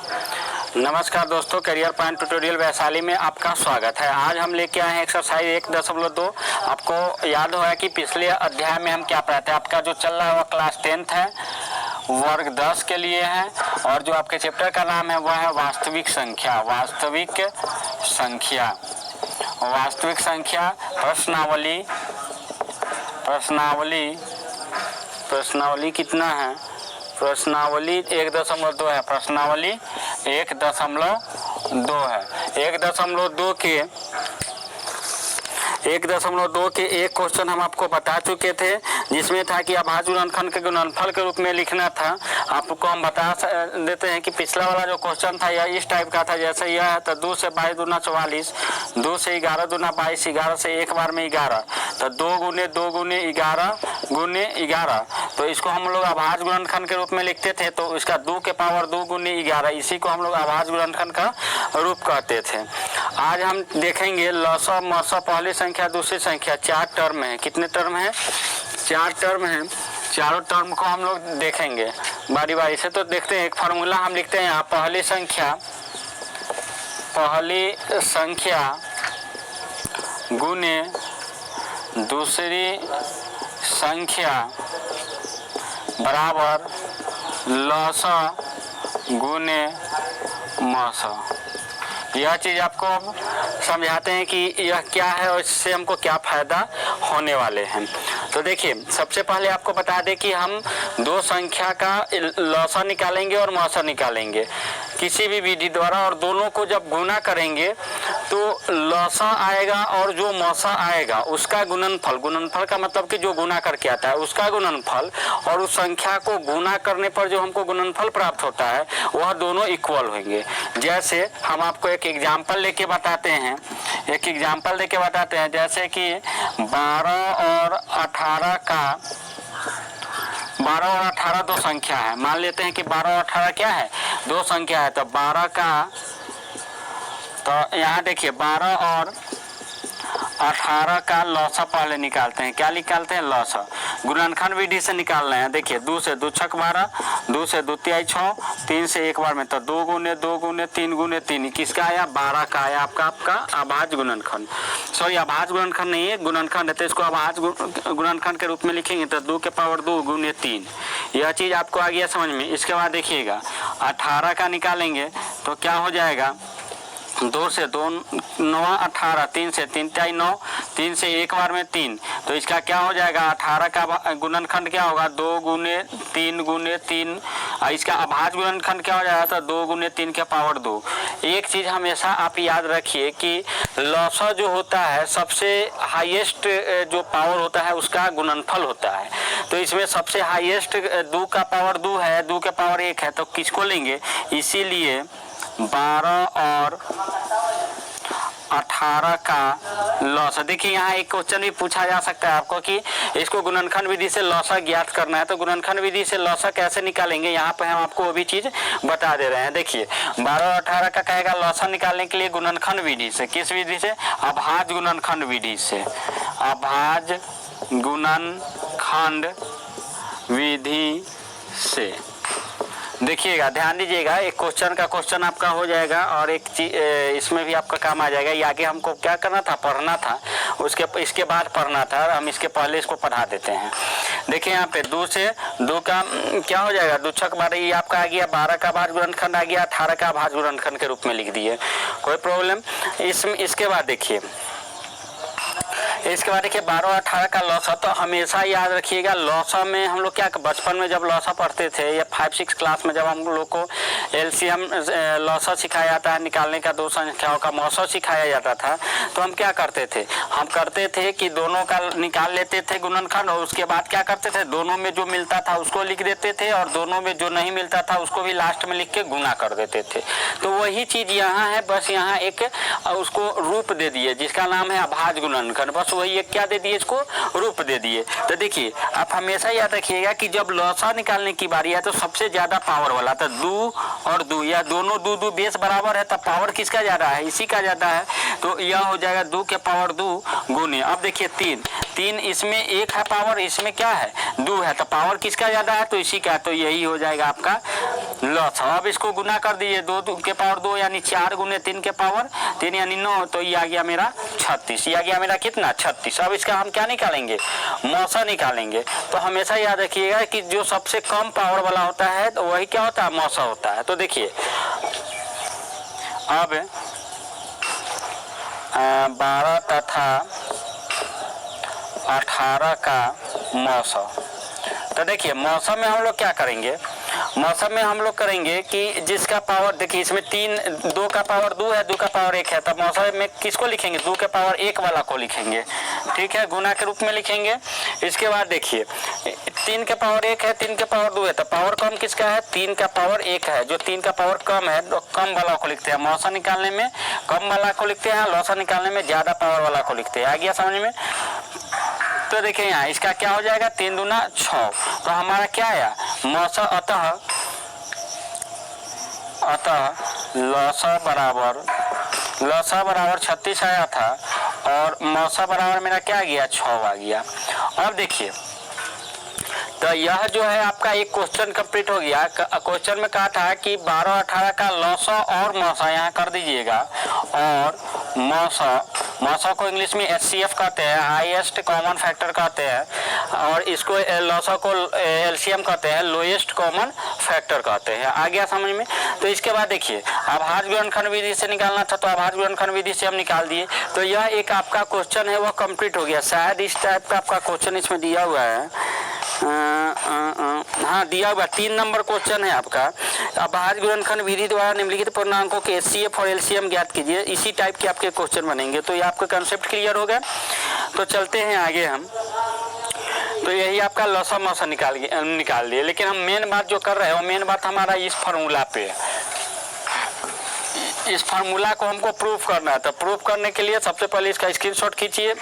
नमस्कार दोस्तों, career point tutorial Vaishali में आपका स्वागत है। आज हम लेके आए हैं एक्सरसाइज 1.2। आपको याद होगा कि पिछले अध्याय में हम क्या पढ़ाते हैं। आपका जो चल रहा है वह क्लास 10th है, वर्ग 10 के लिए है, और जो आपके चैप्टर का नाम है वह है वास्तविक संख्या। वास्तविक संख्या प्रश्नावली कितना है? प्रश्नावली 1.2 है। प्रश्नावली 1.2 है। 1.2 के एक क्वेश्चन हम आपको बता चुके थे, जिसमें था कि अभाज्य गुणनखंड के गुणनफल के रूप में लिखना था। आपको हम बता देते हैं कि पिछला वाला जो क्वेश्चन था यह इस टाइप का था, जैसे यह है तो 2 से 22 दूना 44, 2 से 11 दूना 22, 11 से एक बार में 11, तो 2 गुने 2 गुने 11 गुने 11, तो इसको हम लोग अभाज्य गुणनखंड के रूप में लिखते थे। तो इसका 2 के पावर 2 गुने 11, इसी को हम लोग अभाज्य गुणनखंड का रूप कहते थे। आज हम देखेंगे लसा मसा, पहली संख्या दूसरी संख्या, 4 टर्म है। कितने टर्म है? 4 टर्म है। चारों टर्म को हम लोग देखेंगे बारी बारी से। तो देखते हैं, एक फार्मूला हम लिखते हैं यहाँ, पहली संख्या गुने दूसरी संख्या बराबर लसा गुने मसा। यह चीज़ आपको अब समझाते हैं कि यह क्या है और इससे हमको क्या फ़ायदा होने वाले हैं। तो देखिए, सबसे पहले आपको बता दें कि हम दो संख्या का लसा निकालेंगे और मसा निकालेंगे किसी भी विधि द्वारा, और दोनों को जब गुना करेंगे तो लसा आएगा और जो मसा आएगा उसका गुणनफल का मतलब कि जो गुना करके आता है उसका गुणनफल, और उस संख्या को गुना करने पर जो हमको गुणनफल प्राप्त होता है वह दोनों इक्वल होंगे। जैसे हम आपको एक एग्जाम्पल लेके बताते हैं, जैसे कि 12 और 18 दो संख्या है। मान लेते हैं कि 12 और 18 क्या है? दो संख्या है। तो 12 का, तो यहाँ देखिए 12 और 18 का लसा पहले निकालते हैं। क्या निकालते हैं? लसा। गुणनखंड विधि से निकाल रहे हैं। देखिए 2 से 2 छक 12, 2 से 2 तिहाई 6, 3 से एक बार में, तो 2 गुने 2 गुने 3 गुने 3, किसका आया? 12 का आया आपका अभाज्य गुणनखंड। सॉरी, अभाज्य गुणनखंड नहीं है, गुणनखंड है, तो इसको अभाज्य गुणनखंड के रूप में लिखेंगे तो 2 के पावर 2 गुने 3। यह चीज़ आपको आ गया समझ में। इसके बाद देखिएगा 18 का निकालेंगे तो क्या हो जाएगा? 2 से 2 9 18, 3 से 3 तिहाई 9, 3 से एक बार में 3, तो इसका क्या हो जाएगा? 18 का गुणनखंड क्या होगा? 2 गुने 3 गुने 3। इसका अभाज्य गुणनखंड क्या हो जाएगा? तो 2 गुने 3 के पावर 2। एक चीज़ हमेशा आप याद रखिए कि लसा जो होता है सबसे हाईएस्ट जो पावर होता है उसका गुणनफल होता है। तो इसमें सबसे हाईएस्ट 2 का पावर 2 है, 2 के पावर 1 है, तो किसको लेंगे? इसीलिए 12 और 18 का लसा। देखिए यहाँ एक क्वेश्चन भी पूछा जा सकता है आपको कि इसको गुणनखंड विधि से लसा ज्ञात करना है, तो गुणनखंड विधि से लसा कैसे निकालेंगे? यहाँ पे हम आपको वो भी चीज़ बता दे रहे हैं। देखिए 12 और 18 का कहेगा लसा निकालने के लिए गुणनखंड विधि से। किस विधि से? अभाज्य गुणनखंड विधि से। अभाज्य गुणनखंड विधि से। देखिएगा, ध्यान दीजिएगा, एक क्वेश्चन आपका हो जाएगा और एक चीज इसमें भी आपका काम आ जाएगा। ये आगे हमको क्या करना था? पढ़ना था, इसके बाद पढ़ना था। हम इसके पहले इसको पढ़ा देते हैं। देखिए यहाँ पे 2 से 2 का क्या हो जाएगा? 2 छक 12, ये आपका आ गया। 12 का अभाज्य गुणनखंड आ गया, 18 का अभाज्य गुणनखंड के रूप में लिख दिए, कोई प्रॉब्लम। इसके बाद देखिए 12 और 18 का लसा। तो हमेशा याद रखिएगा, लसा में हम लोग क्या, बचपन में जब लसा पढ़ते थे या 5-6 क्लास में जब हम लोग को एलसीएम लसा सिखाया जाता है, निकालने का दो संख्याओं का मसा सिखाया जाता था, तो हम क्या करते थे? हम करते थे कि दोनों का निकाल लेते थे गुणनखंड, और उसके बाद क्या करते थे? दोनों में जो मिलता था उसको लिख देते थे, और दोनों में जो नहीं मिलता था उसको भी लास्ट में लिख के गुना कर देते थे। तो वही चीज़ यहाँ है, बस यहाँ एक उसको रूप दे दिए जिसका नाम है अभाज्य गुणनखंड। बस वही एक क्या दे दिए? इसको रूप दे दिए। तो देखिए आप हमेशा याद रखिएगा कि जब लसा निकालने की बारी है तो सबसे ज्यादा पावर वाला, तो 2 और 2 या दोनों 2 बेस बराबर है, तब पावर किसका ज्यादा है? इसी का ज्यादा है। तो यह हो जाएगा 2 के पावर 2 गुने, अब देखिए 3, इसमें 1 है पावर, इसमें क्या है? 2 है, तो पावर किसका ज्यादा है? तो इसी का। तो यही हो जाएगा आपका लॉस। अब इसको गुना कर दीजिए, 2 के पावर 2 यानी 4 गुने 3 के पावर 3 यानी 9, तो ये आ गया मेरा 36। ये आ गया मेरा कितना 36। अब इसका हम क्या निकालेंगे, मौसा निकालेंगे। तो हमेशा याद रखिएगा कि जो सबसे कम पावर वाला होता है तो वही क्या होता है, मौसा होता है। तो देखिए अब 12 तथा 18 का मौसा। तो देखिए मौसम में हम लोग क्या करेंगे, मौसम में हम लोग करेंगे कि जिसका पावर, देखिए इसमें 2 का पावर 2 है, 2 का पावर 1 है, तब मौसम में किसको लिखेंगे, 2 के पावर 1 वाला को लिखेंगे, ठीक है, गुना के रूप में लिखेंगे। इसके बाद देखिए 3 के पावर 1 है, 3 के पावर 2 है, तो पावर कम किसका है, 3 का पावर 1 है। जो 3 का पावर कम है तो कम वाला को लिखते हैं, मौसम निकालने में कम वाला को लिखते हैं, लौसा निकालने में ज़्यादा पावर वाला को लिखते हैं। आ गया समझ में। तो देखिए यहाँ इसका क्या हो जाएगा, 3 दूना 6, तो हमारा क्या आया मौसा। अतः लौसा बराबर 36 आया था और मौसा बराबर मेरा क्या आ गया, 6 आ गया। अब देखिए तो यह जो है आपका एक क्वेश्चन कंप्लीट हो गया। क्वेश्चन में कहा था कि 12 18 का लौसा और मौसा यहाँ कर दीजिएगा, और मौसा को इंग्लिश में HCF कहते हैं, हाईएस्ट कॉमन फैक्टर कहते हैं, और इसको लौसा को LCM कहते हैं, लोएस्ट कॉमन फैक्टर कहते हैं। आ गया समझ में। तो इसके बाद देखिए आभाज्य गुणनखंड विधि से निकालना था, तो आभाज्य गुणनखंड विधि से हम निकाल दिए। तो यह एक आपका क्वेश्चन है, वह कंप्लीट हो गया। शायद इस टाइप का आपका क्वेश्चन इसमें दिया हुआ है, हाँ दिया हुआ 3 नंबर क्वेश्चन है आपका। अभाज्य गुणनखंड विधि द्वारा निम्नलिखित पूर्णांकों के HCF और LCM ज्ञात कीजिए। इसी टाइप के आपके क्वेश्चन बनेंगे। तो ये आपका कंसेप्ट क्लियर हो गया। तो चलते हैं आगे हम। तो यही आपका लौसा मौसा निकाल दिए, लेकिन हम मेन बात जो कर रहे हैं वो मेन बात हमारा इस फार्मूला पे है। इस फार्मूला को हमको प्रूफ करना है। तो प्रूफ करने के लिए सबसे पहले इसका स्क्रीनशॉट खींचिए।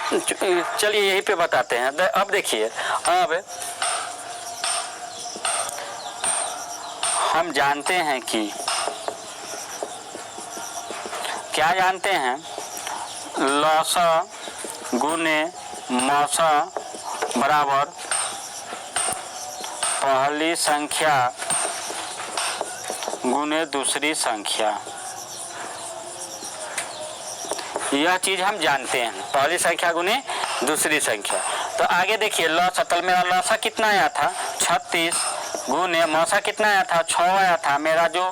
चलिए यहीं पे बताते हैं। अब देखिए, अब हम जानते हैं कि क्या जानते हैं, लौसा गुने मौसा बराबर पहली संख्या गुने दूसरी संख्या। यह चीज हम जानते हैं, पहली संख्या गुने दूसरी संख्या। तो आगे देखिए लौसा, तो मेरा लौसा कितना आया था 36 गुने मौसा कितना आया था 6 आया था। मेरा जो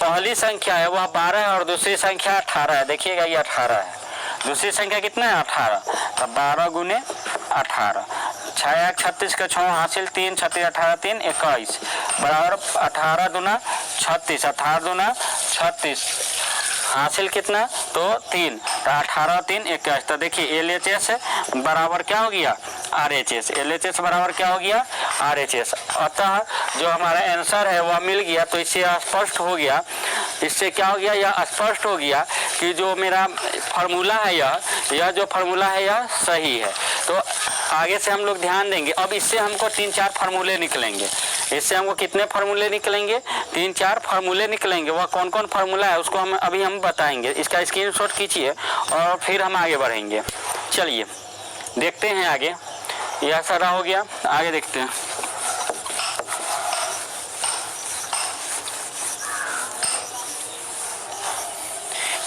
पहली संख्या है वह 12 है और दूसरी संख्या 18 है। देखिएगा ये 18 है, दूसरी संख्या कितना है 18। तो 12 गुने 18, 6 36 का 6 हासिल 3 36 18 3 21 बराबर 18 दूना 36, 18 दूना 36 हासिल कितना तो 3, तो 18 3 21। तो देखिए LHS बराबर क्या हो गया RHS, LHS बराबर क्या हो गया RHS। अतः जो हमारा आंसर है वह मिल गया। तो इससे स्पष्ट हो गया, इससे क्या हो गया, यह स्पष्ट हो गया कि जो मेरा फार्मूला है यह जो फार्मूला है यह सही है। तो आगे से हम लोग ध्यान देंगे। अब इससे हमको 3-4 फार्मूले निकलेंगे। इससे हमको कितने फार्मूले निकलेंगे, 3-4 फार्मूले निकलेंगे। वह कौन कौन फार्मूला है उसको हम बताएंगे। इसका स्क्रीनशॉट खींचिए और फिर हम आगे बढ़ेंगे। चलिए देखते हैं आगे। यह सारा हो गया, आगे देखते हैं।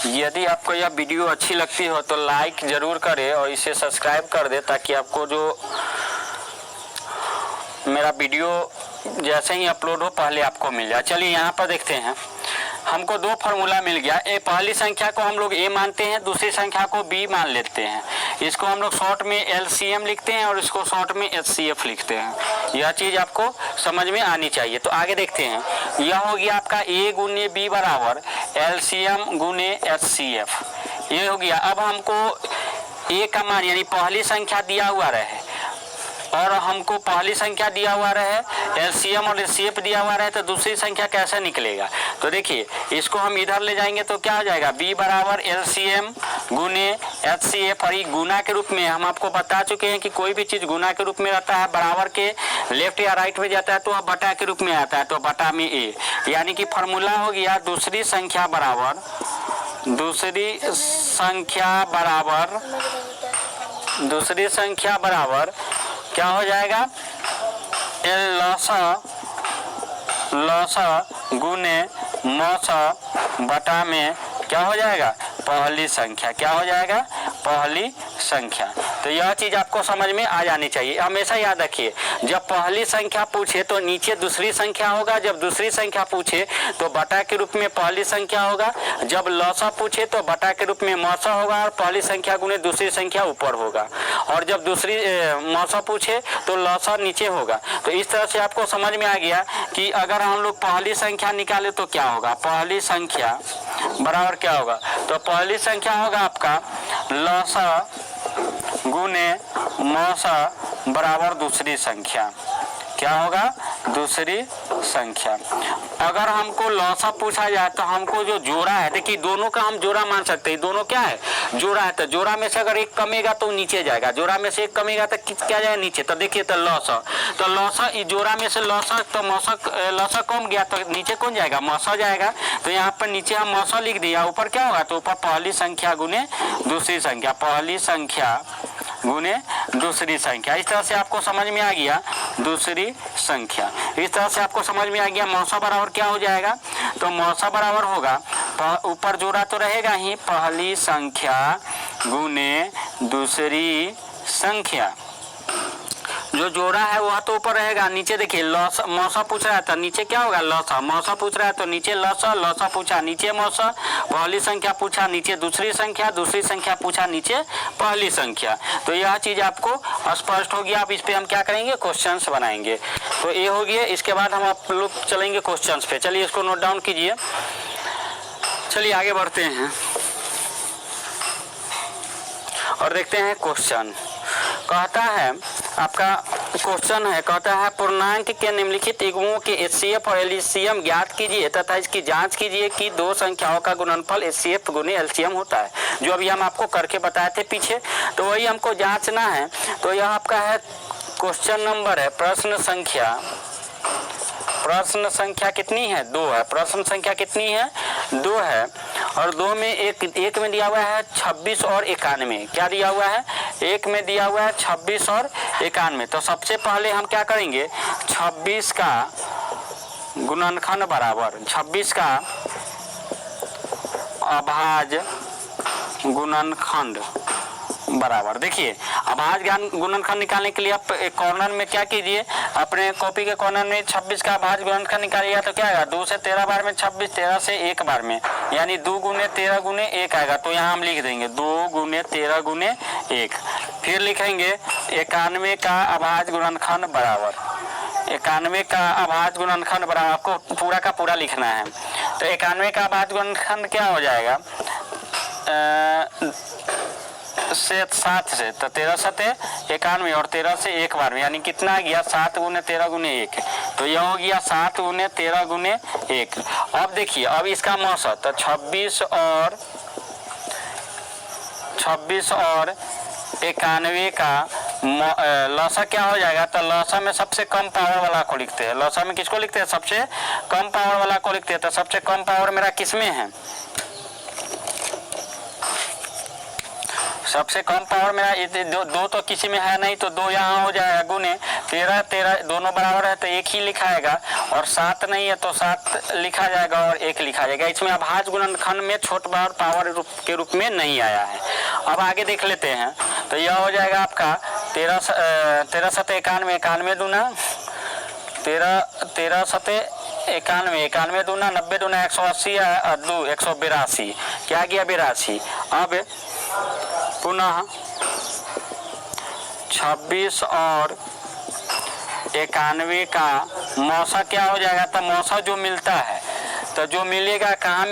यदि आपको यह वीडियो अच्छी लगती हो तो लाइक ज़रूर करें और इसे सब्सक्राइब कर दें, ताकि आपको जो मेरा वीडियो जैसे ही अपलोड हो पहले आपको मिल जाए। चलिए यहाँ पर देखते हैं। हमको 2 फार्मूला मिल गया। पहली संख्या को हम लोग A मानते हैं, दूसरी संख्या को B मान लेते हैं। इसको हम लोग शॉर्ट में LCM लिखते हैं और इसको शॉर्ट में HCF लिखते हैं। यह चीज़ आपको समझ में आनी चाहिए। तो आगे देखते हैं। यह हो गया आपका A गुने B बराबर LCM गुने HCF, ये हो गया। अब हमको A का मान यानी पहली संख्या दिया हुआ रहे और हमको पहली संख्या दिया हुआ रहे, LCM और HCF दिया हुआ रहे, तो दूसरी संख्या कैसे निकलेगा। तो देखिए इसको हम इधर ले जाएंगे तो क्या हो जाएगा, B बराबर LCM गुने HCF। और ये गुना के रूप में हम आपको बता चुके हैं कि कोई भी चीज़ गुना के रूप में रहता है, बराबर के लेफ्ट या राइट में जाता है तो वह बटा के रूप में आता है, तो बटा में A। यानी कि फार्मूला हो गया दूसरी संख्या बराबर क्या हो जाएगा, लौसा गुने मौसा बटा में क्या हो जाएगा, पहली संख्या। क्या हो जाएगा, पहली संख्या। तो यह चीज आपको समझ में आ जानी चाहिए। हमेशा याद रखिए, जब पहली संख्या पूछे तो नीचे दूसरी संख्या होगा, जब दूसरी संख्या पूछे तो बटा के रूप में पहली संख्या होगा, जब लौसा पूछे तो बटा के रूप में मौसा होगा और पहली संख्या गुने दूसरी संख्या ऊपर होगा, और जब दूसरी मौसा पूछे तो लौसा नीचे होगा। तो इस तरह से आपको समझ में आ गया कि अगर हम लोग पहली संख्या निकाले तो क्या होगा, पहली संख्या बराबर क्या होगा, तो पहली संख्या होगा आपका लौसा गुने मौसा बराबर दूसरी संख्या। क्या होगा, दूसरी संख्या। अगर हमको लौसा पूछा जाए तो हमको जो जोड़ा है, देखिए दोनों का हम जोड़ा मान सकते हैं, दोनों क्या है, जोड़ा है। तो जोड़ा में से अगर एक कमेगा तो नीचे जाएगा, जोड़ा में से एक कमेगा तो क्या जाएगा, नीचे। तो देखिए तो लौसा इस जोड़ा में से लौसा तो मौसा, लौसा कम गया तो नीचे कौन जाएगा, मौसा जाएगा। तो यहाँ पर नीचे हम मौसा लिख दिया, ऊपर क्या होगा, तो ऊपर पहली संख्या गुने दूसरी संख्या, पहली संख्या गुने दूसरी संख्या। इस तरह से आपको समझ में आ गया दूसरी संख्या। इस तरह से आपको समझ में आ गया मौसा बराबर क्या हो जाएगा, तो मौसा बराबर होगा, ऊपर जोड़ा तो रहेगा ही, पहली संख्या गुने दूसरी संख्या। जो जोड़ा है वह तो ऊपर रहेगा, नीचे देखिए लौसा मौसा पूछ रहा है तो नीचे क्या होगा, लौसा। मौसा पूछ रहा है तो नीचे लौसा, लौसा पूछा नीचे मौसा, पहली संख्या पूछा नीचे दूसरी संख्या, दूसरी संख्या पूछा नीचे पहली संख्या। तो यह चीज आपको स्पष्ट होगी। आप इस पे हम क्या करेंगे, क्वेश्चंस बनाएंगे। तो ये हो गया, इसके बाद हम आप लोग चलेंगे क्वेश्चंस पे। चलिए इसको नोट डाउन कीजिए। चलिए आगे बढ़ते हैं और देखते हैं क्वेश्चन। कहता है आपका क्वेश्चन है, कहता है पूर्णांक के निम्नलिखित युग्मों के एचसीएफ और एलसीएम ज्ञात कीजिए तथा इसकी जांच कीजिए कि दो संख्याओं का गुणनफल एचसीएफ गुने एलसीएम होता है। जो अभी हम आपको करके बताए थे पीछे, तो वही हमको जांचना है। तो यह आपका है क्वेश्चन नंबर है, प्रश्न संख्या कितनी है, 2 है। प्रश्न संख्या कितनी है, 2 है। और 2 में एक में दिया हुआ है 26 और 91। क्या दिया हुआ है, एक में दिया हुआ है 26 और 91। तो सबसे पहले हम क्या करेंगे, 26 का गुणनखंड बराबर 26 का अभाज्य गुणनखंड बराबर। देखिए अभाज्य गुणनखंड निकालने के लिए आप कॉर्नर में क्या कीजिए, अपने कॉपी के कॉर्नर में 26 का अभाज्य गुणनखंड निकालिएगा तो क्या आएगा, 2 से 13 बार में 26, 13 से 1 बार में, यानी 2 गुने 13 गुने 1 आएगा। तो यहाँ हम लिख देंगे 2 गुने 13 गुने 1। फिर लिखेंगे 91 का अभाज्य गुणनखंड बराबर, 91 का अभाज्य गुणनखंड बराबर, आपको पूरा का पूरा लिखना है। तो 91 का अभाज्य गुणनखंड क्या हो जाएगा, से 7 से, तो 13 सते 91 और 13 से 1 बार में, यानी कितना आ गया, 7 गुने 13 गुने 1। तो यह हो गया 7 गुने 13 गुने 1। अब देखिए अब इसका मौसा, तो 26 और 91 का लौसा क्या हो जाएगा, तो लौसा में सबसे कम पावर वाला को लिखते हैं। लौसा में किसको लिखते हैं, सबसे कम पावर वाला को लिखते हैं। तो सबसे कम पावर मेरा किसमें है, सबसे कम पावर मेरा दो तो किसी में है नहीं, तो 2 यहाँ हो जाएगा गुने 13 13 दोनों बराबर है तो 1 ही लिखाएगा, और 7 नहीं है तो 7 लिखा जाएगा और 1 लिखा जाएगा। इसमें अभाज्य गुणनखंड में छोट बार पावर के रूप में नहीं आया है। अब आगे देख लेते हैं। तो यह हो जाएगा आपका 13 सते 91, 91 दूना 13 सते 91, 91 दूना 90 दूना 180 और 2 182, क्या गया 82। अब पुनः 26 और 91 का मौसा क्या हो जाएगा, तो मौसा जो मिलता है, तो जो मिलेगा कहाँ,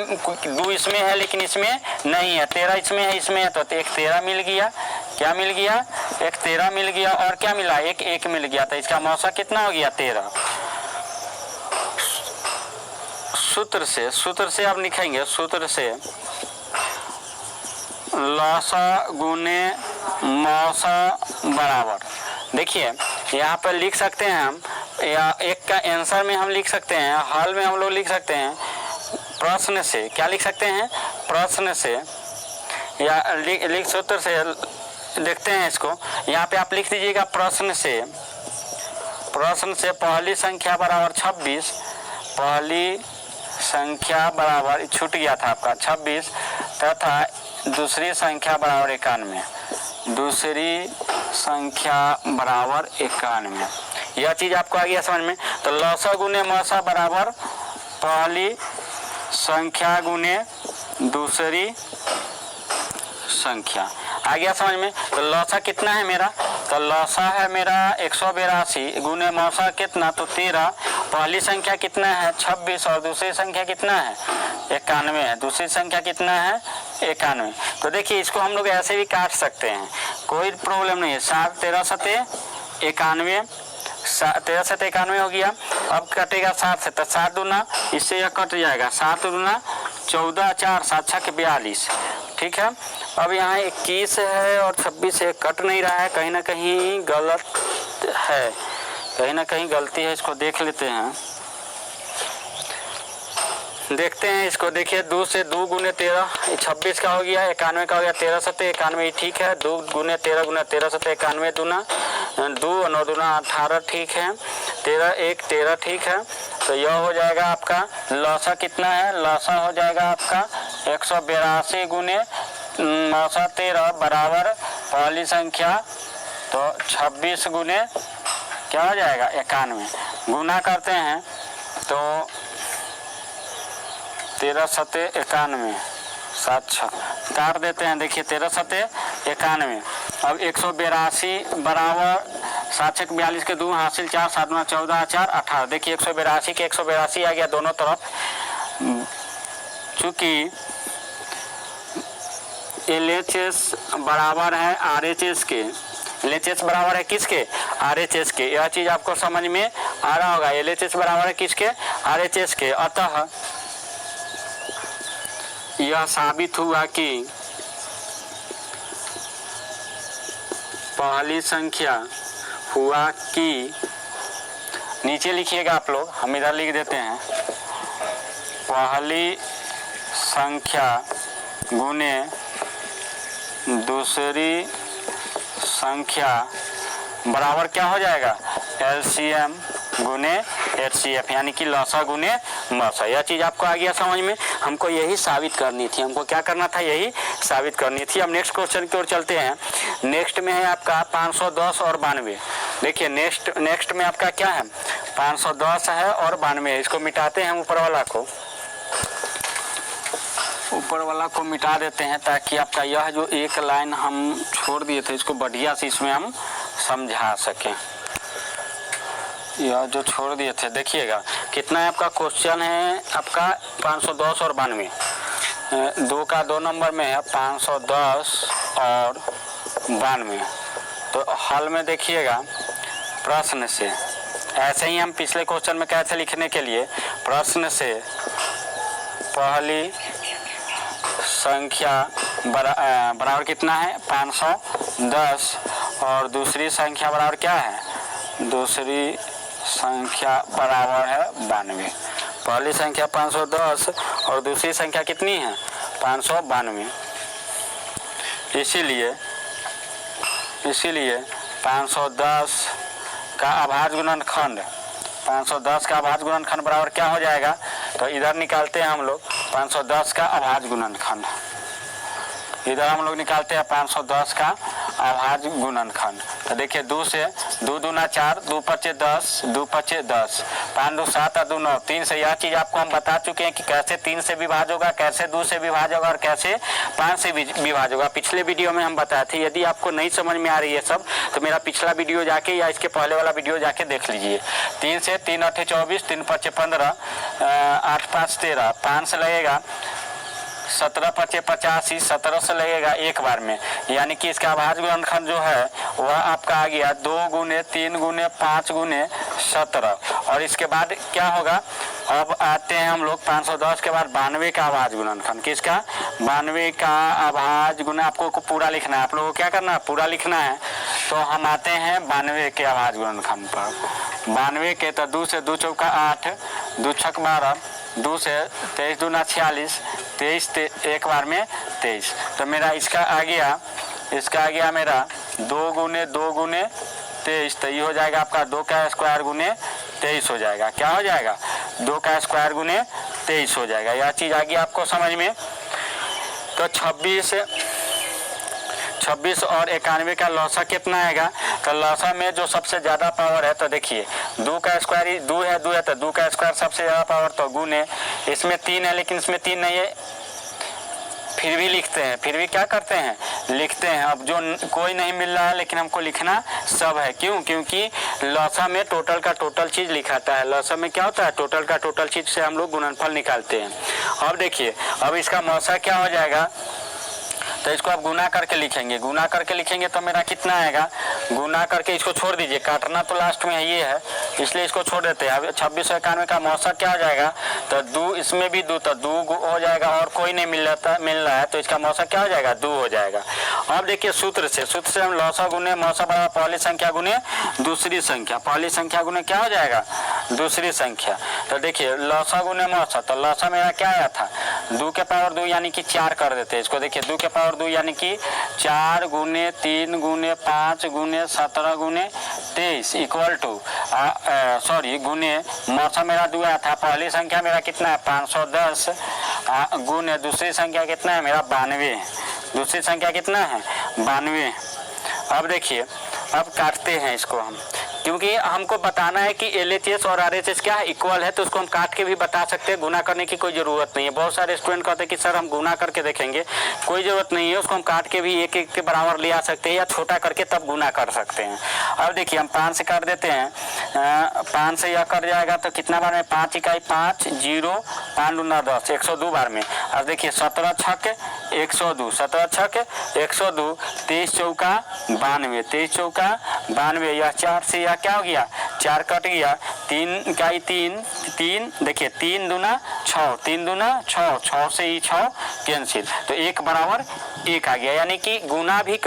2 इसमें है लेकिन इसमें नहीं है, 13 इसमें है, इसमें है, तो एक 13 मिल गया। क्या मिल गया, एक 13 मिल गया, और क्या मिला, एक 1 मिल गया। तो इसका मौसा कितना हो गया, 13। सूत्र से अब लिखेंगे, सूत्र से लौसा गुने मौसा बराबर। देखिए यहाँ पर लिख सकते हैं हम, या एक का आंसर में हम लिख सकते हैं, हल में हम लोग लिख सकते हैं प्रश्न से। क्या लिख सकते हैं, प्रश्न से, या लिख सूत्र से देखते हैं इसको। यहाँ पे आप लिख दीजिएगा प्रश्न से पहली संख्या बराबर 26, पहली संख्या बराबर, छूट गया था आपका 26 तथा दूसरी संख्या बराबर 91, दूसरी संख्या बराबर 91। यह चीज़ आपको आ गया समझ में। तो लौसा गुने मौसा बराबर पहली संख्या गुने दूसरी संख्या, आ गया समझ में। तो लौसा कितना है मेरा, तो लौसा है मेरा 182 गुने मौसा कितना, तो 13। पहली संख्या कितना है 26 और दूसरी संख्या कितना है 91 है, दूसरी संख्या कितना है 91। तो देखिए इसको हम लोग ऐसे भी काट सकते हैं, कोई प्रॉब्लम नहीं है। 7 13 सते 91, 13 से 91 हो गया। अब कटेगा 7 से, तो 7 दूना इससे यह कट जाएगा, 7 दूना 14, 4 7 6 42, ठीक है। अब यहाँ 21 है और 26 से कट नहीं रहा है, कहीं ना कहीं गलत है, कहीं ना कहीं गलती है। इसको देख लेते हैं, देखते हैं इसको। देखिए 2 से 2 गुने 13 26 का हो गया, 91 का हो गया, 13 सते 91 ठीक है। 2 गुने 13 गुना 13 सते 91 दूना 2 9 दूना 18 ठीक है। 13 1 13 ठीक है। तो यह हो जाएगा आपका लौसा कितना है, लौसा हो जाएगा आपका 182 गुने मौसा 13 बराबर पहली संख्या तो 26 गुने क्या हो जाएगा 91। गुना करते हैं तो 13 सते 91 7 6 काट देते हैं। देखिए 13 सते 91, अब 182 बराबर 7 6 42 के 2 हासिल 4 7 9 14 4 18। देखिए 182 के 182 आ गया दोनों तरफ। चूँकि LHS बराबर है RHS के, LHS बराबर है किसके RHS के, यह चीज़ आपको समझ में आ रहा होगा। LHS बराबर है किसके RHS के, अतः यह साबित हुआ कि पहली संख्या हुआ कि, नीचे लिखिएगा आप लोग, हम इधर लिख देते हैं, पहली संख्या गुने दूसरी संख्या बराबर क्या हो जाएगा LCM गुने HCF, यानी कि लौसा गुने मौसा। यह चीज़ आपको आ गया समझ में। हमको यही साबित करनी थी, हमको क्या करना था, यही साबित करनी थी। अब नेक्स्ट क्वेश्चन की ओर चलते हैं। नेक्स्ट में है आपका 510 और 92। देखिए नेक्स्ट में आपका क्या है 510 है और 92 है। इसको मिटाते हैं, ऊपर वाला को मिटा देते हैं ताकि आपका यह जो एक लाइन हम छोड़ दिए थे इसको बढ़िया से इसमें हम समझा सकें। यह जो छोड़ दिए थे देखिएगा कितना है आपका क्वेश्चन है आपका 510 और 92, 2 का 2 नंबर में है 510 और 92। तो हल में देखिएगा प्रश्न से, ऐसे ही हम पिछले क्वेश्चन में कैसे लिखने के लिए, प्रश्न से पहली संख्या बराबर कितना है 510 और दूसरी संख्या बराबर क्या है, दूसरी संख्या बराबर है 92। पहली संख्या 510 और दूसरी संख्या कितनी है 592। इसीलिए 510 का अभाज्य गुणनखंड, 510 का अभाज्य गुणनखंड बराबर क्या हो जाएगा, तो इधर निकालते हैं हम लोग 510 का अभाज्य गुणनखंड, इधर हम लोग निकालते हैं 510 का अभाज्य गुणनखंड। तो देखिए 2 से 2 दूना 4, 2 पचे 10, 2 पचे 10, 5 2 7 और 2 9, 3 से। यह चीज़ आपको हम बता चुके हैं कि कैसे 3 से विभाज्य होगा, कैसे 2 से विभाज्य होगा और कैसे 5 से विभाज्य होगा। पिछले वीडियो में हम बताए थे। यदि आपको नहीं समझ में आ रही है सब तो मेरा पिछला वीडियो जाके या इसके पहले वाला वीडियो जाके देख लीजिए। 3 से 3 8 24, 3 5 15, 8 5 13, 5 से लगेगा 17 5 85, 17 से लगेगा एक बार में, यानी कि इसका अभाज्य गुणनखंड जो है वह आपका आ गया 2 गुने 3 गुने 5 गुने 17। और इसके बाद क्या होगा, अब आते हैं हम लोग 510 के बाद 92 का अभाज्य गुणनखंड। किसका 92 का अभाज्य गुण, आपको पूरा लिखना है, आप लोगों को क्या करना है पूरा लिखना है। तो हम आते हैं 92 के अभाज्य गुणनखंड पर। 92 के तो 2 से 2 चौका 8, 2 छक 12, 2 से 23 दूना 46, 23 एक बार में 23। तो मेरा इसका आ गया मेरा 2 गुने 23। तो ये हो जाएगा आपका 2 का स्क्वायर गुने 23 हो जाएगा। क्या हो जाएगा 2 का स्क्वायर गुने 23 हो जाएगा। यह चीज़ आ गई आपको समझ में। तो 26 और 91 का लौसा कितना आएगा? तो लौसा में जो सबसे ज़्यादा पावर है, तो देखिए 2 का स्क्वायर ही 2 है तो 2 का स्क्वायर सबसे ज़्यादा पावर, तो गुने इसमें 3 है लेकिन इसमें 3 नहीं है, फिर भी लिखते हैं, फिर भी क्या करते हैं लिखते हैं। अब जो कोई नहीं मिल रहा है लेकिन हमको लिखना सब है, क्यों? क्योंकि लौसा में टोटल का टोटल चीज़ लिखाता है। लौसा में क्या होता है? टोटल का टोटल चीज़ से हम लोग गुणनफल निकालते हैं। अब देखिए, अब इसका मौसा क्या हो जाएगा? तो इसको आप गुना करके लिखेंगे, गुना करके लिखेंगे तो मेरा कितना आएगा? गुना करके इसको छोड़ दीजिए, काटना तो लास्ट में ये है इसलिए इसको छोड़ देते हैं। अब 2691 का मौसा क्या हो जाएगा? तो 2, इसमें भी 2, तो 2 हो जाएगा और कोई नहीं मिल रहा है तो इसका मौसा क्या हो जाएगा? 2 हो जाएगा। अब देखिए सूत्र से हम लौसा गुने मौसा बराबर पहली संख्या गुने दूसरी संख्या, पहली संख्या गुने क्या हो जाएगा? दूसरी संख्या। तो देखिए लौसा गुने मौसा, तो लौसा मेरा क्या आया था? 2 के पावर 2 यानी कि 4 कर देते हैं इसको। देखिए 2 के पावर 2 यानी कि 4 गुने 3 गुने 5 गुने 17 गुने 23 इक्वल टू गुने मौसा मेरा 2 आया था, पहली संख्या मेरा कितना है? 510 गुने दूसरी संख्या कितना है मेरा? 92। दूसरी संख्या कितना है? 92। अब देखिए, अब काटते हैं इसको हम, क्योंकि हमको बताना है कि LHS और RHS क्या है? इक्वल है, तो उसको हम काट के भी बता सकते हैं, गुना करने की कोई ज़रूरत नहीं है। बहुत सारे स्टूडेंट कहते हैं कि सर हम गुना करके देखेंगे, कोई ज़रूरत नहीं है, उसको हम काट के भी एक एक के बराबर ले आ सकते हैं या छोटा करके तब गुना कर सकते हैं। अब देखिए हम 5 से काट देते हैं, 5 से यह कट जाएगा तो कितना बार में? 5 इकाई 5 0 5 दूना 10, 102 बार में। अब देखिए 17 छक 102, 17 छक 102, 23 चौका 92, 23 चौका 92, यह 4 से यह क्या हो गया? 4 कट गया, 3 इकाई 3 3, देखिए 3 दूना 6, 3 दूना 6, 6 से ही 6 कैंसिल, तो 1 बराबर 1 आ गया। यानी कि गुना भी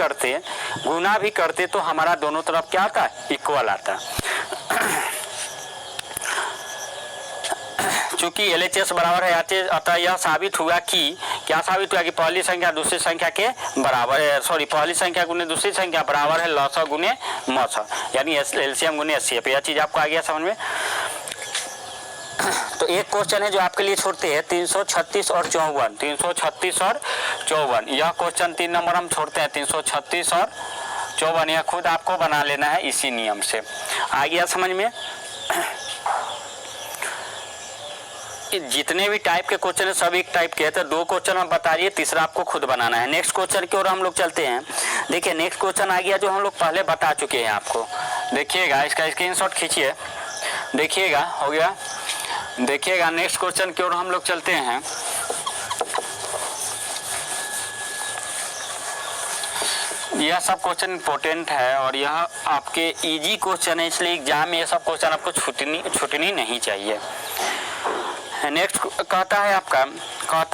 करते तो हमारा दोनों तरफ क्या आता है? इक्वल आता। चूंकि LHS बराबर है RHS, अतः यह साबित हुआ कि क्या साबित हुआ? कि पहली संख्या दूसरी संख्या के बराबर है, पहली संख्या गुने दूसरी संख्या बराबर है लौसा गुने मौसा, यानी LCM गुने HCF। यह चीज़ आपको आ गया समझ में। तो एक क्वेश्चन है जो आपके लिए छोड़ते हैं, 336 और 54, 336 और 54, यह क्वेश्चन 3 नंबर हम छोड़ते हैं, 336 और 54, यह खुद आपको बना लेना है इसी नियम से। आ गया समझ में। जितने भी टाइप के क्वेश्चन है सब एक टाइप के हैं, तो 2 क्वेश्चन हम बता दिए, तीसरा आपको खुद बनाना है। नेक्स्ट क्वेश्चन की ओर हम लोग चलते हैं। देखिए नेक्स्ट क्वेश्चन आ गया जो हम लोग पहले बता चुके हैं आपको, देखिएगा इसका स्क्रीनशॉट खींचिए, देखिएगा हो गया। देखिएगा नेक्स्ट क्वेश्चन की ओर हम लोग चलते हैं। यह सब क्वेश्चन इंपॉर्टेंट है और यह आपके इजी क्वेश्चन है, इसलिए एग्जाम में यह सब क्वेश्चन आपको छूटनी नहीं चाहिए। नेक्स्ट कहता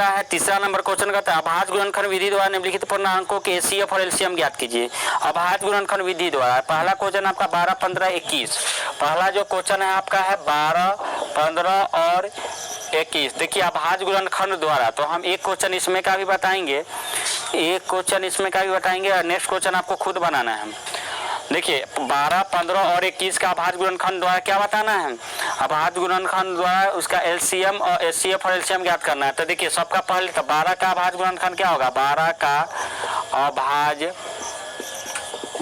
है तीसरा नंबर क्वेश्चन कहता है अभाज्य गुणनखंड विधि द्वारा निम्नलिखित पूर्णांकों के HCF और LCM ज्ञात कीजिए। अभाज्य गुणनखंड विधि द्वारा पहला क्वेश्चन आपका 12 15 21, पहला जो क्वेश्चन है आपका है 12 15 और 21। देखिए अभाज्य गुणनखंड द्वारा, तो हम एक क्वेश्चन इसमें का भी बताएंगे, और नेक्स्ट क्वेश्चन आपको खुद बनाना है। देखिए 12 15 और 21 का अभाज्य गुणनखंड द्वारा क्या बताना है? अभाज्य गुणनखंड द्वारा उसका LCM और HCF और LCM ज्ञात करना है। तो देखिए सबका पहले तो 12 का अभाज्य गुणनखंड क्या होगा? 12 का अभाज्य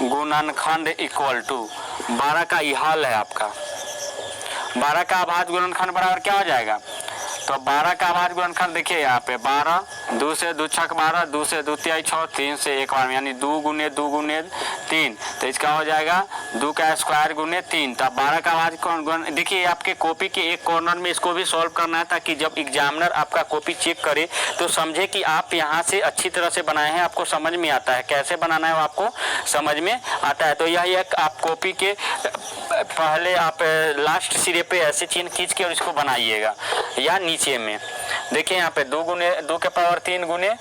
गुणनखंड इक्वल टू 12 का ये हल है आपका, 12 का अभाज्य गुणनखंड बराबर क्या हो जाएगा? तो 12 का अभाज्य गुणनखंड देखिए यहाँ पे 12, 2 से 2 छक 12, 2 से 2 तिहाई 6, 3 से 1 बार, यानी 2 गुने 3, तो इसका हो जाएगा 2 का स्क्वायर गुने 3। तब 12 का अभाज्य देखिए आपके कॉपी के एक कॉर्नर में इसको भी सॉल्व करना है, ताकि जब एग्जामिनर आपका कॉपी चेक करे तो समझे कि आप यहाँ से अच्छी तरह से बनाए हैं, आपको समझ में आता है, कैसे बनाना है वो आपको समझ में आता है। तो यह एक आप कॉपी के पहले आप लास्ट सिरे पे ऐसे चिन्ह खींच के और इसको बनाइएगा, या नीचे में देखिए यहाँ पे 2 के पावर 3 गुने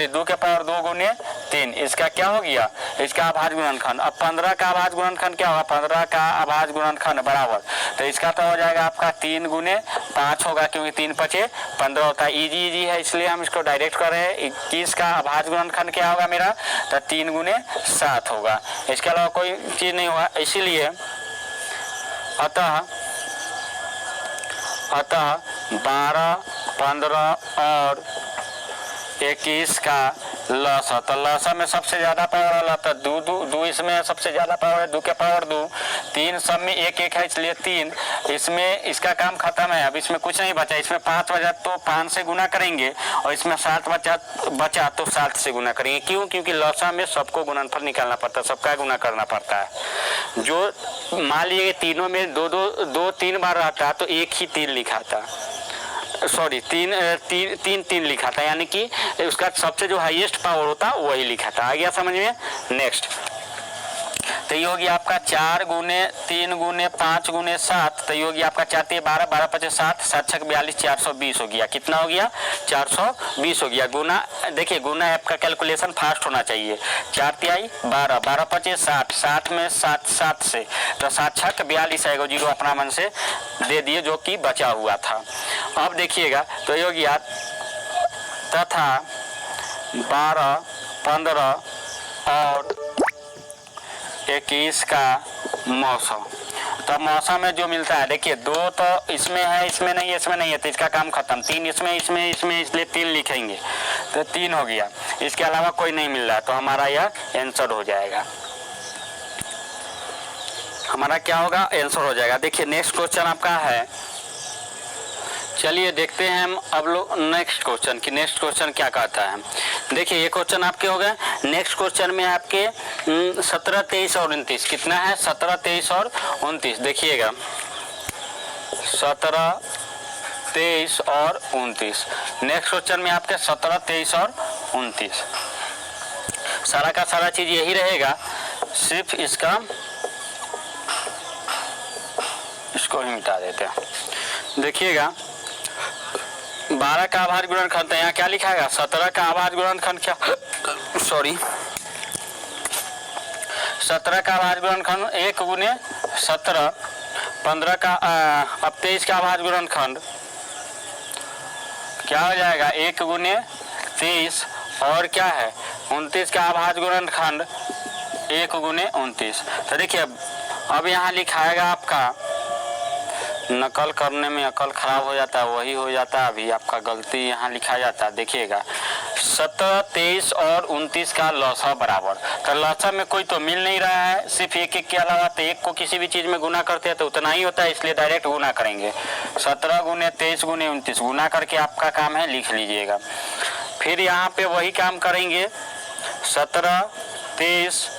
2 के पावर 2 गुने 3, इसका क्या हो गया? इसका अभाज्य गुणनखंड। अब 15 का अभाज्य गुणनखंड क्या होगा? 15 का अभाज्य गुणनखंड बराबर, तो इसका तो हो जाएगा आपका 3 गुने 5 होगा, क्योंकि 3 5 15 होता है। इजी है इसलिए हम इसको डायरेक्ट कर रहे हैं। 21 का अभाज्य गुणनखंड क्या होगा मेरा? तो 3 गुने 7 होगा, इसके अलावा कोई चीज़ नहीं होगा। इसीलिए अतः अतः 12, 15 और 21 का लसा। तो लसा में सबसे ज़्यादा पावर वाला था दो इसमें सबसे ज़्यादा पावर है, 2 के पावर 2, 3 सब में 1 1 है इसलिए 3, इसमें इसका काम खत्म है। अब इसमें कुछ नहीं बचा, इसमें 5 बचा तो 5 से गुना करेंगे और इसमें 7 बचा तो 7 से गुना करेंगे। क्यों? क्योंकि लसा में सबको गुणनफल निकालना पड़ता है, सबका गुना करना पड़ता है। जो मान लीजिए तीनों में दो 3 बार आता तो एक ही 3 लिखा था, सॉरी तीन लिखा था, यानी कि उसका सबसे जो हाईएस्ट पावर होता वही लिखा था। आ गया समझ में? नेक्स्ट तो ये होगी आपका 4 गुने 3 गुने 5 गुने 7, तो ये होगी आपका 4 3 12, 12 5 7, 7 6 42, 420 हो गया। कितना हो गया? 420 हो गया। गुना देखिए, गुना आपका कैलकुलेशन फास्ट होना चाहिए। 4 तिहाई 12, 12 5 60, 60 में 7 से तो 7 6 42 आएगा, जीरो अपना मन से दे दिए जो कि बचा हुआ था। अब देखिएगा तो ये हो गया तथा 12, 15 और 21 का मौसम। तो मौसम में जो मिलता है, देखिए 2 तो इसमें है, इसमें नहीं है, इसमें नहीं है, तो इसका काम खत्म। 3 इसमें इसलिए 3 लिखेंगे तो 3 हो गया। इसके अलावा कोई नहीं मिल रहा तो हमारा यह आंसर हो जाएगा। हमारा क्या होगा? आंसर हो जाएगा। देखिए नेक्स्ट क्वेश्चन आपका है, चलिए देखते हैं हम अब लोग नेक्स्ट क्वेश्चन कि नेक्स्ट क्वेश्चन क्या कहता है। देखिए ये क्वेश्चन आपके हो गए। नेक्स्ट क्वेश्चन में आपके 17 23 और 29 कितना है? 17 23 और 29 देखिएगा, 17 23 और 29। नेक्स्ट क्वेश्चन में आपके 17 23 और 29 सारा का सारा चीज यही रहेगा, सिर्फ इसको ही मिटा देते हैं। देखिएगा 12 का आभाज्य गुणनखंड, यहाँ क्या लिखा है? 17 का आभाज्य गुणनखंड क्या, सॉरी 17 का आभाज्य गुणनखंड 1 गुने 17, 15 का अब 23 का आभाज्य गुणनखंड क्या हो जाएगा? 1 गुने 23 और क्या है 29 का आभाज्य गुणनखंड 1 गुने 29। तो देखिए अब यहाँ लिखाएगा आपका, नकल करने में अकल खराब हो जाता है, वही हो जाता है। अभी आपका गलती यहाँ लिखा जाता है। देखिएगा 17 23 और 29 का लसा बराबर, तो लसा में कोई तो मिल नहीं रहा है, सिर्फ 1 1 के अलावा, तो 1 को किसी भी चीज में गुना करते हैं तो उतना ही होता है, इसलिए डायरेक्ट गुना करेंगे। 17 गुने 23 गुने 29 गुना करके आपका काम है, लिख लीजिएगा। फिर यहाँ पे वही काम करेंगे, 17 23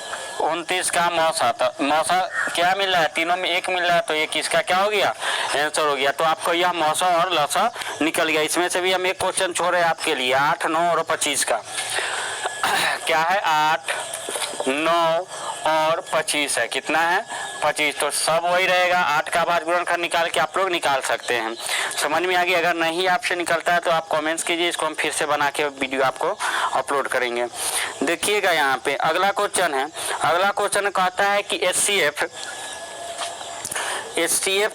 29 का मौसा। तो मौसा क्या मिल रहा है? तीनों में 1 मिल रहा है, तो 1 इसका क्या हो गया? आंसर हो गया। तो आपको यह मौसा और लसा निकल गया। इसमें से भी हम एक क्वेश्चन छोड़ रहे हैं आपके लिए, 8 9 और 25 का। क्या है? 8 9 और 25 है। कितना है? 25। तो सब वही रहेगा। 8 का आभाज्य गुणनखंड निकाल के आप लोग निकाल सकते हैं। समझ में आ गया? अगर नहीं आपसे निकलता है तो आप कमेंट्स कीजिए, इसको हम फिर से बना के वीडियो आपको अपलोड करेंगे। देखिएगा यहाँ पे अगला क्वेश्चन है। अगला क्वेश्चन कहता है कि HCF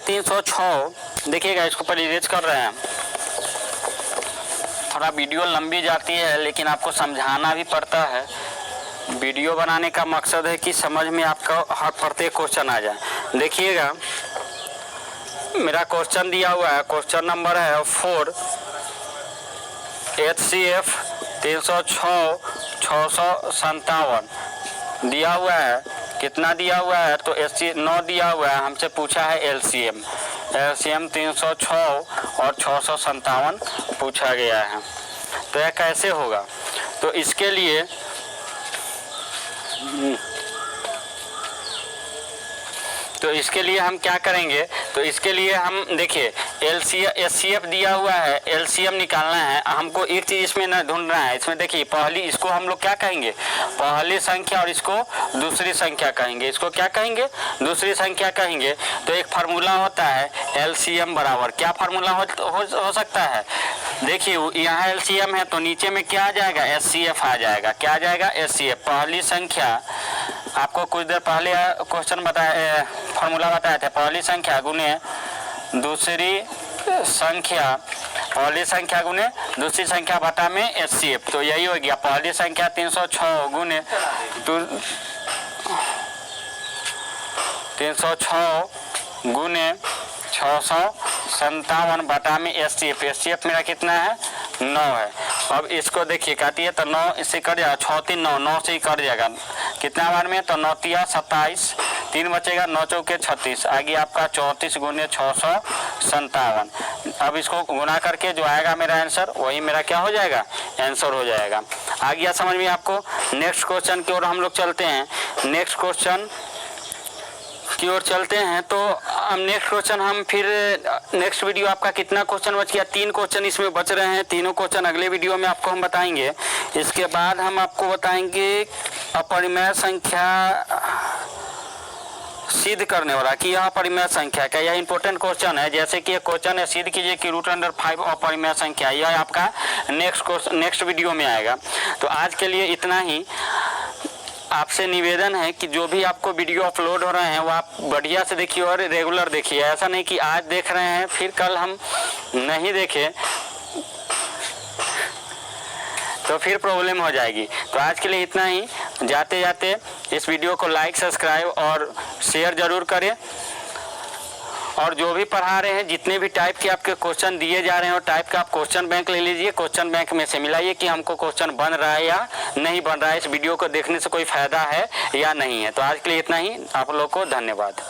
306, देखिएगा इसको पर इरेज कर रहे हैं। थोड़ा वीडियो लंबी जाती है लेकिन आपको समझाना भी पड़ता है। वीडियो बनाने का मकसद है कि समझ में आपका हर प्रत्येक क्वेश्चन आ जाए। देखिएगा मेरा क्वेश्चन दिया हुआ है, क्वेश्चन नंबर है 4, HCF 306 657 दिया हुआ है। कितना दिया हुआ है? तो 9 दिया हुआ है। हमसे पूछा है LCM 306 और 657 पूछा गया है। तो यह कैसे होगा? तो इसके लिए हम क्या करेंगे? तो इसके लिए हम देखिए HCF दिया हुआ है, LCM निकालना है हमको। एक चीज इसमें न ढूंढना है। इसमें देखिए पहली, इसको हम लोग क्या कहेंगे? पहली संख्या, और इसको दूसरी संख्या कहेंगे। इसको क्या कहेंगे? दूसरी संख्या कहेंगे। तो एक फार्मूला होता है LCM बराबर, क्या फार्मूला हो सकता है? देखिए यहाँ LCM है तो नीचे में क्या आ जाएगा? HCF आ जाएगा। क्या आ जाएगा? HCF। पहली संख्या, आपको कुछ देर पहले क्वेश्चन बताया, फार्मूला बताया था, पहली संख्या गुने दूसरी संख्या, पहली संख्या गुने दूसरी संख्या बटा में HCF। तो यही हो गया, पहली संख्या 306 गुने 306 गुने 57 बटा में एचसीएफ, एचसीएफ मेरा कितना है 9 है। अब इसको देखिए काटिए तो 9 इससे कट जाएगा, 6 3 9, 9 से ही कट जाएगा। कितना बार में तो 9 तिया 27, 3 बचेगा, 9 चौके 36, आगे आपका 34 गुने 657। अब इसको गुना करके जो आएगा मेरा आंसर वही मेरा क्या हो जाएगा, आंसर हो जाएगा। आ गया समझ में आपको। नेक्स्ट क्वेश्चन की ओर हम लोग चलते हैं। नेक्स्ट क्वेश्चन की ओर चलते हैं तो हम नेक्स्ट क्वेश्चन हम फिर नेक्स्ट वीडियो आपका कितना क्वेश्चन बच गया, 3 क्वेश्चन इसमें बच रहे हैं। तीनों क्वेश्चन अगले वीडियो में आपको हम बताएंगे। इसके बाद हम आपको बताएंगे अपरिमेय संख्या सिद्ध करने वाला कि यह अपरिमेय संख्या क्या, यह इंपॉर्टेंट क्वेश्चन है। जैसे कि एक क्वेश्चन है, सिद्ध कीजिए कि √5 अपरिमेय संख्या, यह आपका नेक्स्ट वीडियो में आएगा। तो आज के लिए इतना ही। आपसे निवेदन है कि जो भी आपको वीडियो अपलोड हो रहे हैं वो आप बढ़िया से देखिए और रेगुलर देखिए। ऐसा नहीं कि आज देख रहे हैं फिर कल हम नहीं देखें तो फिर प्रॉब्लम हो जाएगी। तो आज के लिए इतना ही। जाते जाते इस वीडियो को लाइक, सब्सक्राइब और शेयर ज़रूर करें। और जो भी पढ़ा रहे हैं, जितने भी टाइप के आपके क्वेश्चन दिए जा रहे हैं, और टाइप का आप क्वेश्चन बैंक ले लीजिए। क्वेश्चन बैंक में से मिलाइए कि हमको क्वेश्चन बन रहा है या नहीं बन रहा है, इस वीडियो को देखने से कोई फ़ायदा है या नहीं है। तो आज के लिए इतना ही। आप लोग को धन्यवाद।